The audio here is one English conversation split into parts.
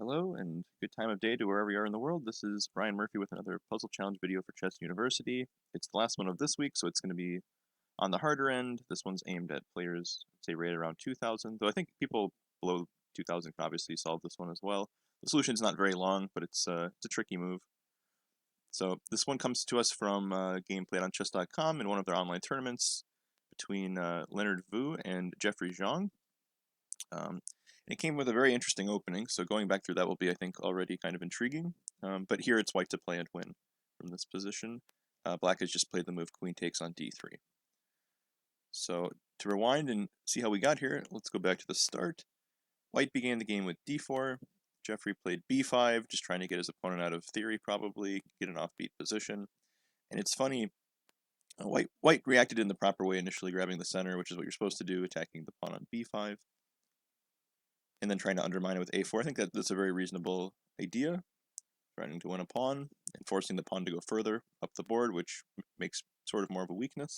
Hello, and good time of day to wherever you are in the world. This is Brian Murphy with another puzzle challenge video for Chess University. It's the last one of this week, so it's going to be on the harder end. This one's aimed at players, say, right around 2,000, though I think people below 2,000 can obviously solve this one as well. The solution's not very long, but it's a tricky move. So this one comes to us from a game played on chess.com in one of their online tournaments between Leonard Vu and Jeffrey Zhang. It came with a very interesting opening, so going back through that will be, I think, already kind of intriguing. But here it's white to play and win from this position. Black has just played the move queen takes on d3. So to rewind and see how we got here, let's go back to the start. White began the game with d4. Jeffrey played b5, just trying to get his opponent out of theory, probably, get an offbeat position. And it's funny, White reacted in the proper way, initially grabbing the center, which is what you're supposed to do, attacking the pawn on b5. And then trying to undermine it with a4. I think that's a very reasonable idea. Trying to win a pawn and forcing the pawn to go further up the board, which makes sort of more of a weakness.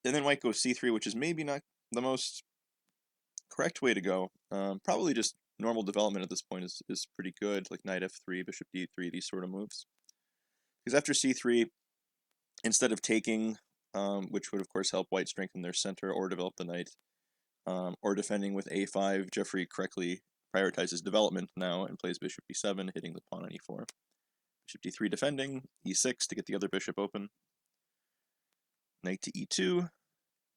And then white goes c3, which is maybe not the most correct way to go. Probably just normal development at this point is pretty good, like knight f3, bishop d3, these sort of moves. Because after c3, instead of taking, which would of course help white strengthen their center or develop the knight, or defending with a5, Jeffrey correctly prioritizes development now and plays bishop e7, hitting the pawn on e4. Bishop d3 defending, e6 to get the other bishop open. Knight to e2,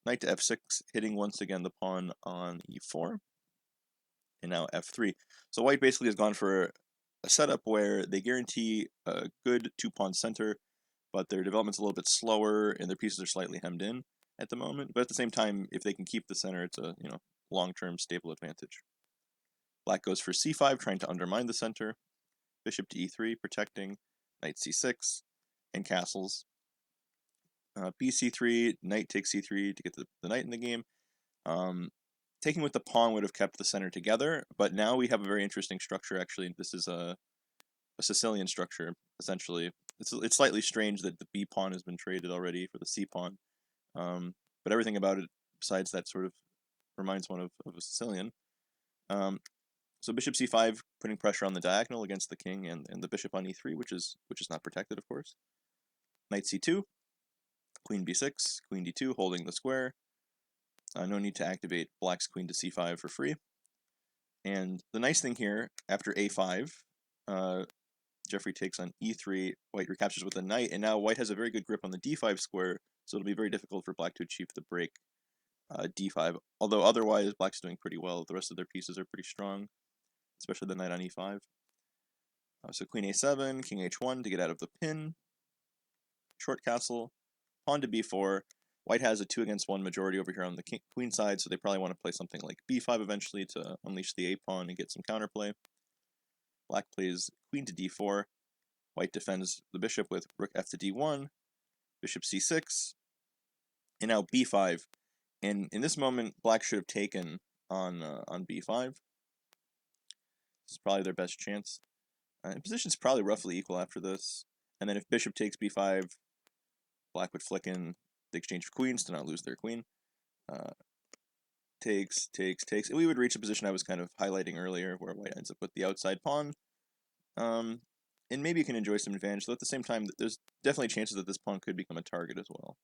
knight to f6, hitting once again the pawn on e4. And now f3. So white basically has gone for a setup where they guarantee a good two-pawn center, but their development's a little bit slower and their pieces are slightly hemmed in at the moment. But at the same time, if they can keep the center, it's a long-term stable advantage. Black goes for c5, trying to undermine the center. Bishop to e3, protecting. Knight c6, and castles. bc3, knight takes c3 to get the knight in the game. Taking with the pawn would have kept the center together, but now we have a very interesting structure, actually. This is a Sicilian structure, essentially. It's slightly strange that the b pawn has been traded already for the c pawn, but everything about it, besides that, sort of reminds one of a Sicilian. So bishop c5, putting pressure on the diagonal against the king, and the bishop on e3, which is not protected, of course. Knight c2, queen b6, queen d2, holding the square. No need to activate black's queen to c5 for free. And the nice thing here, after a5, Jeffrey takes on e3, white recaptures with a knight, and now white has a very good grip on the d5 square, so it'll be very difficult for black to achieve the break d5, although otherwise black's doing pretty well. The rest of their pieces are pretty strong, especially the knight on e5. So queen a7, king h1 to get out of the pin, short castle, pawn to b4. White has a 2-against-1 majority over here on the queen side, so they probably want to play something like b5 eventually to unleash the a-pawn and get some counterplay. Black plays queen to d4. White defends the bishop with rook f to d1, bishop c6, and now b5. And in this moment, black should have taken on b5. This is probably their best chance. Position's probably roughly equal after this. And then if bishop takes b5, black would flick in the exchange of queens to not lose their queen. Takes, and we would reach a position I was kind of highlighting earlier, where white ends up with the outside pawn. And maybe you can enjoy some advantage, though at the same time, there's definitely chances that this pawn could become a target as well.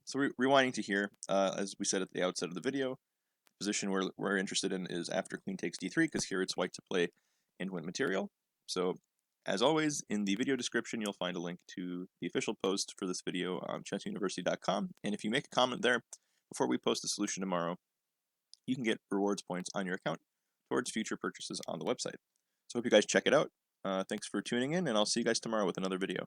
So rewinding to here, as we said at the outset of the video, the position we're interested in is after queen takes d3, because here it's white to play and win material. So as always, in the video description, you'll find a link to the official post for this video on chessuniversity.com, and if you make a comment there before we post the solution tomorrow, you can get rewards points on your account towards future purchases on the website. So hope you guys check it out. Thanks for tuning in, and I'll see you guys tomorrow with another video.